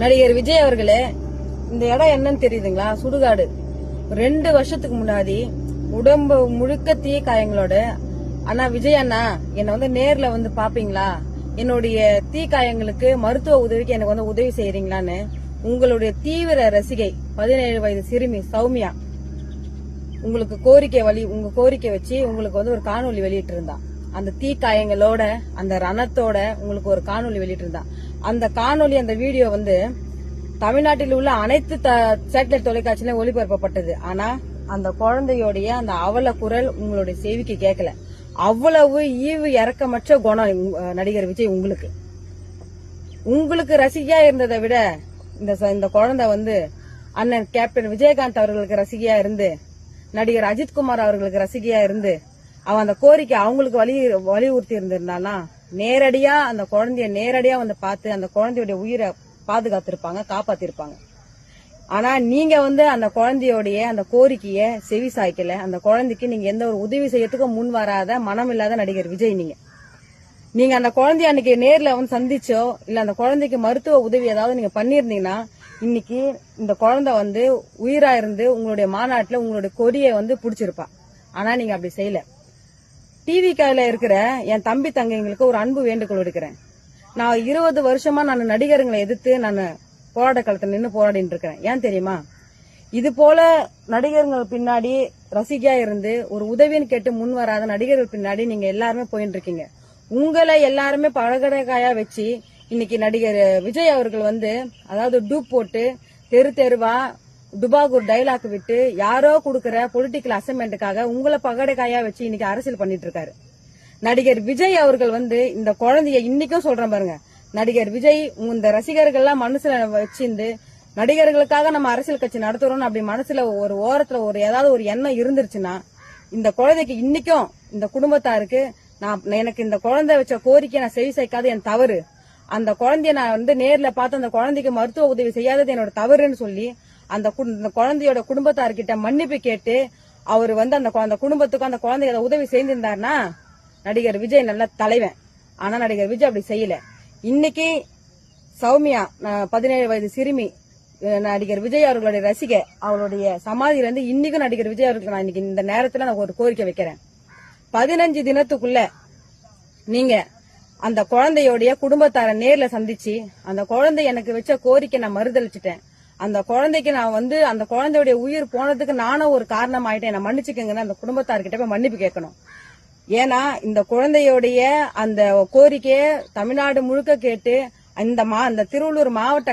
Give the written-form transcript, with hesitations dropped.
நடிகர் விஜய் அவர்களே, இந்த இடம் என்னன்னு தெரியுதுங்களா? சுடுகாடு. 2 வருஷத்துக்கு முன்னாடி உடம்பு முழுக்க தீ காயங்களோட, அண்ணா விஜய் அண்ணா என்ன நேர்ல பாப்பீங்களா, என்னுடைய தீ காயங்களுக்கு மருத்துவ உதவிக்கு எனக்கு உதவி செய்யறீங்களான்னு உங்களுடைய தீவிர ரசிகை 17 வயது சிறுமி சௌமியா உங்களுக்கு உங்க கோரிக்கை வச்சு உங்களுக்கு ஒரு காணொலி வெளியிட்டு இருந்தா. அந்த தீ காயங்களோட அந்த ரணத்தோட உங்களுக்கு ஒரு காணொலி வெளியிட்டு இருந்தா. அந்த காணொலி அந்த வீடியோ தமிழ்நாட்டில் உள்ள அனைத்து சேட்டலைட் தொலைக்காட்சியிலும் ஒளிபரப்பப்பட்டது. ஆனா அந்த குழந்தையோடைய அந்த அவல குரல் உங்களுடைய செவிக்கு கேட்கல. அவ்வளவு ஈவு இறக்கமற்ற குணம் நடிகர் விஜய். உங்களுக்கு ரசிகையா இருந்ததை விட இந்த குழந்தை அண்ணன் கேப்டன் விஜயகாந்த் அவர்களுக்கு ரசிகையா இருந்து, நடிகர் அஜித்குமார் அவர்களுக்கு ரசிகையா இருந்து, அவன் அந்த கோரிக்கை அவங்களுக்கு வலியுறுத்தி இருந்திருந்தானா நேரடியா அந்த குழந்தைய நேரடியா பார்த்து அந்த குழந்தையுடைய உயிரை பாதுகாத்திருப்பாங்க, காப்பாத்திருப்பாங்க. ஆனா நீங்க அந்த குழந்தையோடைய அந்த கோரிக்கைய செவி சாய்க்கல. அந்த குழந்தைக்கு நீங்க எந்த ஒரு உதவி செய்யறதுக்கும் முன் வராத மனம் இல்லாத நடிகர் விஜய். நீங்க அந்த குழந்தைய அன்னைக்கு நேர்ல சந்திச்சோ இல்ல அந்த குழந்தைக்கு மருத்துவ உதவி ஏதாவது நீங்க பண்ணிருந்தீங்கன்னா இன்னைக்கு இந்த குழந்தை உயிரா இருந்து உங்களுடைய மாநாட்டுல உங்களுடைய கொடியை புடிச்சிருப்பா. ஆனா நீங்க அப்படி செய்யல. டிவி கால இருக்கிற என் தம்பி தங்கைங்களுக்கு ஒரு அன்பு வேண்டுகோள் எடுக்கிறேன். நான் 20 வருஷமா நான் நடிகர்களை எதிர்த்து நான் போராட்ட களத்துல நின்று போராடிட்டு இருக்கிறேன். ஏன் தெரியுமா? இது போல நடிகர்கள் பின்னாடி ரசிகையா இருந்து ஒரு உதவின்னு கேட்டு முன் வராத நடிகர்கள் பின்னாடி நீங்க எல்லாருமே போயிட்டு இருக்கீங்க. உங்களை எல்லாருமே பழகடைக்காயா வச்சு இன்னைக்கு நடிகர் விஜய் அவர்கள் அதாவது டூப் போட்டு தெரு தெருவா டுபாகூர் டைலாக் விட்டு யாரோ கொடுக்கற பொலிட்டிக்கல் அசைன்மெண்ட்டுக்காக உங்களை பகடைக்காயா வச்சு இன்னைக்கு அரசியல் பண்ணிட்டு இருக்காரு. நடிகர் விஜய் அவர்கள் இந்த குழந்தைய இன்னைக்கும் சொல்றேன் பாருங்க. நடிகர் விஜய் இந்த ரசிகர்கள்லாம் மனசுல வச்சிருந்து நடிகர்களுக்காக நம்ம அரசியல் கட்சி நடத்துறோம் அப்படி மனசுல ஒரு ஓரத்துல ஏதாவது ஒரு எண்ணம் இருந்துருச்சுன்னா இந்த குழந்தைக்கு இன்னைக்கும் இந்த குடும்பத்தாருக்கு எனக்கு இந்த குழந்தை வச்ச கோரிக்கை நான் செவி சேர்க்காத என் தவறு, அந்த குழந்தைய நான் நேர்ல பார்த்து அந்த குழந்தைக்கு மருத்துவ உதவி செய்யாதது என்னோட தவறுன்னு சொல்லி அந்த குழந்தையோட குடும்பத்தார்கிட்ட மன்னிப்பு கேட்டு அவர் அந்த குடும்பத்துக்கும் அந்த குழந்தைய உதவி செய்திருந்தாருன்னா நடிகர் விஜய் நல்ல தலைவன். ஆனா நடிகர் விஜய் அப்படி செய்யல. இன்னைக்கு சௌமியா 17 வயது சிறுமி நடிகர் விஜய் அவர்களுடைய ரசிகை, அவளுடைய சமாதியில இன்னைக்கும் நடிகர் விஜய் அவர்களுக்கு நான் இன்னைக்கு இந்த நேரத்துல நான் ஒரு கோரிக்கை வைக்கிறேன். 15 தினத்துக்குள்ள நீங்க அந்த குழந்தையோடைய குடும்பத்தார நேர்ல சந்திச்சு அந்த குழந்தை எனக்கு வச்ச கோரிக்கை நான் மறுதளிச்சுட்டேன், அந்த குழந்தைக்கு நான் அந்த குழந்தையுடைய உயிர் போனதுக்கு நானும் ஒரு காரணம் ஆயிட்டேன், நான் மன்னிச்சுக்கங்கன்னு அந்த குடும்பத்தார்கிட்ட போய் மன்னிப்பு கேட்கணும். ஏன்னா இந்த குழந்தையோடைய அந்த கோரிக்கையை தமிழ்நாடு முழுக்க கேட்டு அந்த திருவள்ளூர் மாவட்ட